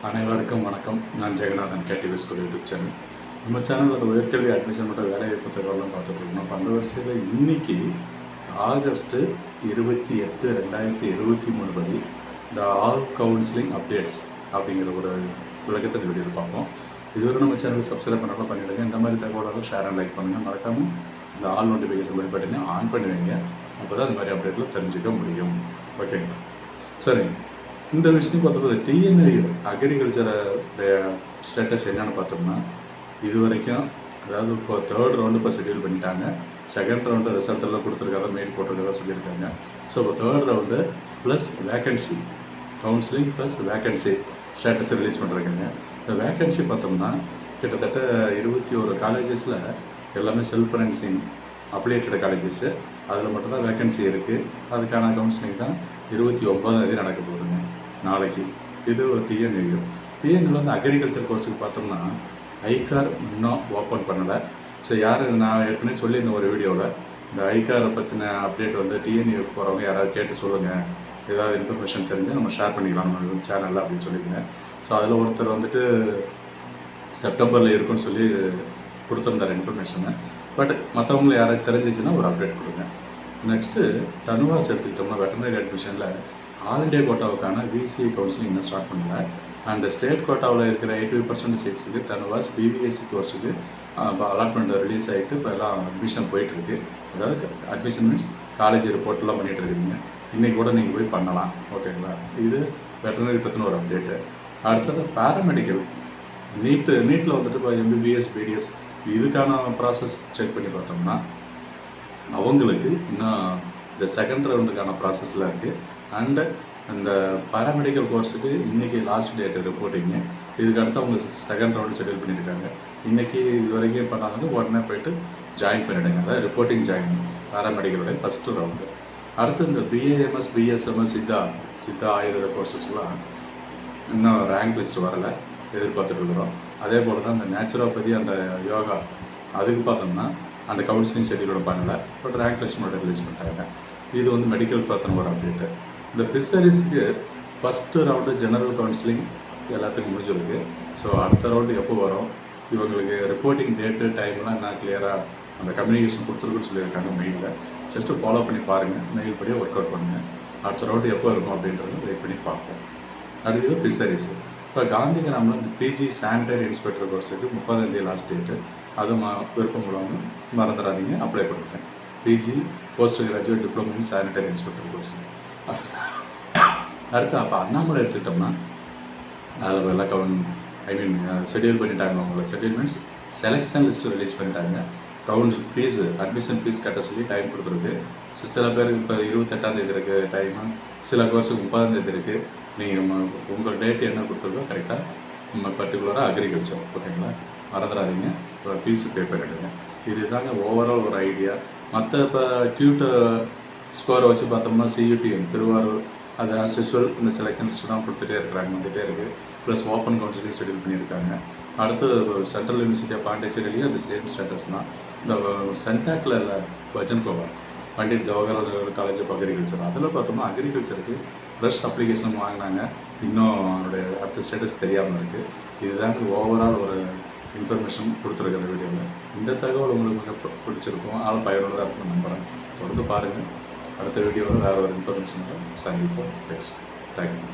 அனைவருக்கும் வணக்கம். நான் ஜெகநாதன் ktvschool யூடியூப் சேனல். நம்ம சேனலில் அந்த உயர்கல்வி அட்மிஷன் மற்றும் வேலைவாய்ப்பு தகவலாம் பார்த்துட்ருக்கோம். இப்போ அந்த வரிசையில் இன்றைக்கி ஆகஸ்ட்டு 28, 2023 படி இந்த ஆல் கவுன்சிலிங் அப்டேட்ஸ் அப்படிங்கிற ஒரு விளக்கத்தை இந்த வீடியோவில் பார்ப்போம். இதுவரை நம்ம சேனல் சப்ஸ்கிரைப் பண்ணாலும் பண்ணிவிடுங்க. இந்த மாதிரி தகவலாக ஷேர் அண்ட் லைக் பண்ணுங்கள். மறக்காமல் இந்த ஆல் நோட்டிஃபிகேஷன் பெல் பட்டனை ஆன் பண்ணி வைங்க. அப்போ தான் இந்த மாதிரி அப்டேட்டில் தெரிஞ்சுக்க முடியும். ஓகேங்களா? சரிங்க. இந்த விஷயம் பார்த்தோம்னா TNAU அக்ரிகல்ச்சரோடைய ஸ்டேட்டஸ் என்னென்னு பார்த்தோம்னா, இது வரைக்கும் அதாவது இப்போ 3rd ரவுண்டு இப்போ ஷெட்யூல் பண்ணிட்டாங்க. 2nd ரவுண்டு ரிசல்ட் எல்லாம் கொடுத்துருக்காங்க, மெயில் போட்டிருக்கதா சொல்லியிருக்காங்க. ஸோ இப்போ 3rd round plus vacancy counselling plus vacancy status release பண்ணுறாங்க. இந்த வேக்கன்சி பார்த்தோம்னா கிட்டத்தட்ட 21 காலேஜஸில் எல்லாமே செல்ஃப் ஃபைனான்சிங் அப்ளிகேட்டட் காலேஜஸ்ஸு, அதில் மட்டும்தான் வேக்கன்சி இருக்குது. அதுக்கான கவுன்சிலிங் தான் 29ஆம் தேதி நடக்க போகுதுங்க, நாளைக்கு. இது ஒரு TNAU வந்து அக்ரிகல்ச்சர் கோர்ஸுக்கு பார்த்தோம்னா ICAR இன்னும் ஓப்பன் பண்ணலை. ஸோ யார் நான் ஏற்கனவே சொல்லியிருந்தேன் ஒரு வீடியோவில், இந்த ICAR பற்றின அப்டேட் வந்து TNAU போகிறவங்க யாராவது கேட்டு சொல்லுங்கள், ஏதாவது இன்ஃபர்மேஷன் தெரிஞ்சு நம்ம ஷேர் பண்ணிக்கலாம் நம்ம சேனலில் அப்படின்னு சொல்லியிருந்தேன். ஸோ அதில் ஒருத்தர் வந்துட்டு செப்டம்பரில் இருக்குன்னு சொல்லி கொடுத்துருந்தார் இன்ஃபர்மேஷனை. பட் மற்றவங்களுக்கு யாராவது தெரிஞ்சிச்சுன்னா ஒரு அப்டேட் கொடுங்க. நெக்ஸ்ட்டு TANUVAS எடுத்துக்கிட்டோம்னா வெட்டனரி அட்மிஷனில் ஆல் இண்டியா கோட்டாவுக்கான VCI கவுன்சிலிங் இன்னும் ஸ்டார்ட் பண்ணல. அண்ட் ஸ்டேட் கோட்டாவில் இருக்கிற 80% சீட்ஸுக்கு TANUVAS BBSc கோர்ஸுக்கு அலாட்மெண்ட் ரிலீஸ் ஆகிட்டு இப்போ எல்லாம் அட்மிஷன் போயிட்டுருக்கு. அதாவது அட்மிஷன் மீன்ஸ் காலேஜ் ரிப்போர்ட்லாம் பண்ணிகிட்டு இருக்கிறீங்க. இன்றைக்கி கூட நீங்கள் போய் பண்ணலாம். ஓகேங்களா? இது வெட்டனரி பற்றின ஒரு அப்டேட்டு. அடுத்தது பேராமெடிக்கல் நீட்டில் வந்துட்டு இப்போ MBBS BDS இதுக்கான ப்ராசஸ் செக் பண்ணி பார்த்தோம்னா அவங்களுக்கு இன்னும் இந்த 2nd ரவுண்டுக்கான ப்ராசஸில் இருக்குது. அண்டு அந்த பேராமெடிக்கல் கோர்ஸுக்கு இன்றைக்கி லாஸ்ட் டேட்டு ரிப்போர்ட்டிங்கு. இதுக்கு அடுத்து அவங்க 2nd ரவுண்டு ஷெட்யூல் பண்ணியிருக்காங்க. இன்றைக்கி இது வரைக்கும் பண்ணாங்க, உடனே போய்ட்டு ஜாயின் பண்ணிவிடுங்க. அதாவது ரிப்போர்ட்டிங் ஜாயின் பேராமெடிக்கலுடைய 1st ரவுண்டு. அடுத்து இந்த BAMS BSMS சித்தா ஆயுர்வேத கோர்ஸஸ்லாம் இன்னும் ரேங்க் லிஸ்ட் வரலை, எதிர்பார்த்துட்ருக்குறோம். அதே போல் தான் இந்த நேச்சுரோபதி அந்த யோகா அதுக்கு பார்த்தோம்னா அந்த கவுன்சிலிங் ஷெட்யூலோட பண்ணலை, பட் ரேங்க் லிஸ்ட் மட்டும் ரிலீஸ் பண்ணிட்டாங்க. இது வந்து மெடிக்கல் பற்றின ஒரு அப்டேட்டு. இந்த ஃபிஷரிஸ்க்கு 1st ரவுண்டு ஜெனரல் கவுன்சிலிங் எல்லாத்துக்கும் முடிஞ்சிருக்கு. ஸோ அடுத்த ரவுண்டு எப்போ வரும், இவங்களுக்கு ரிப்போர்ட்டிங் டேட்டு டைம்லாம் என்ன கிளியராக அந்த கம்யூனிகேஷன் கொடுத்துருக்குன்னு சொல்லியிருக்காங்க மெயிலில். ஜஸ்ட்டு ஃபாலோ பண்ணி பாருங்கள், மெயில் படியே ஒர்க் அவுட் பண்ணுங்கள். அடுத்த ரவுண்டு எப்போ இருக்கும் அப்படின்றத வெயிட் பண்ணி பார்ப்போம். அடுத்தது ஃபிஷரிஸு. இப்போ காந்திகிராமில் இந்த PG சானிடரி இன்ஸ்பெக்டர் கோர்ஸுக்கு 30ஆம் தேதி லாஸ்ட் டேட்டு. அதுவும் விருப்பம் உள்ளவங்க மறந்துடாதீங்க, அப்ளை பண்ணுறேன். PG post graduate diploma in sanitary inspector course. அடுத்து அப்போ அண்ணாமலை எடுத்துக்கிட்டோம்னா அதில் எல்லாம் ஷெட்யூல் பண்ணிட்டாங்க. அவங்கள schedule means selection list release பண்ணிட்டாங்க. ஃபீஸு அட்மிஷன் ஃபீஸ் கட்ட சொல்லி டைம் கொடுத்துருக்கு. சில பேருக்கு இப்போ 28ஆம் தேதி இருக்குது டைமு, சில கோர்ஸுக்கு 30ஆம் தேதி இருக்குது. நீங்கள் உங்கள் டேட் என்ன கொடுத்துருக்கோ கரெக்டாக பர்டிகுலராக அக்ரிகல்ச்சர். ஓகேங்களா? மறந்துடாதீங்க, ஃபீஸு பே பண்ணிவிடுங்க. இது தாங்க ஓவரால் ஒரு ஐடியா. மற்ற இப்போ கியூட்டு ஸ்கோரை வச்சு பார்த்தோம்னா CUTM திருவாரூர் அது ஆஸ் யூஸ்வல் இந்த செலெக்ஷன் லிஸ்ட்டு தான் கொடுத்துட்டே இருக்கிறாங்க, வந்துகிட்டே இருக்குது. ப்ளஸ் ஓப்பன் கவுன்சிலிங் ஷெட்யூல் பண்ணியிருக்காங்க. அடுத்து சென்ட்ரல் யூனிவர்சிட்டி ஆஃப் பாண்டிச்சேரியிலையும் அது சேம் ஸ்டேட்டஸ் தான். இந்த சென்டாக்கில் இல்லை Pajancoa Pandit Jawaharlal college of agriculture அதில் பார்த்தோம்னா அக்ரிகல்ச்சருக்கு ஃப்ரெஷ் அப்ளிகேஷன் வாங்கினாங்க. இன்னும் அவனுடைய அடுத்த ஸ்டேட்டஸ் தெரியாமல் இருக்குது. இதுதாங்க ஓவரால் ஒரு இன்ஃபர்மேஷன் கொடுத்துருக்க இந்த வீடியோவில். இந்த தகவல் உங்களுக்கு மிக பிடிச்சிருக்கும், ஆள் பயனுள்ளதாக இருக்கும்னு நம்புகிறேன். தொடர்ந்து பாருங்கள். அடுத்த வீடியோவில் வேறு ஒரு இன்ஃபர்மேஷனோட சந்திப்போம், பேசுவோம். தேங்க்யூ.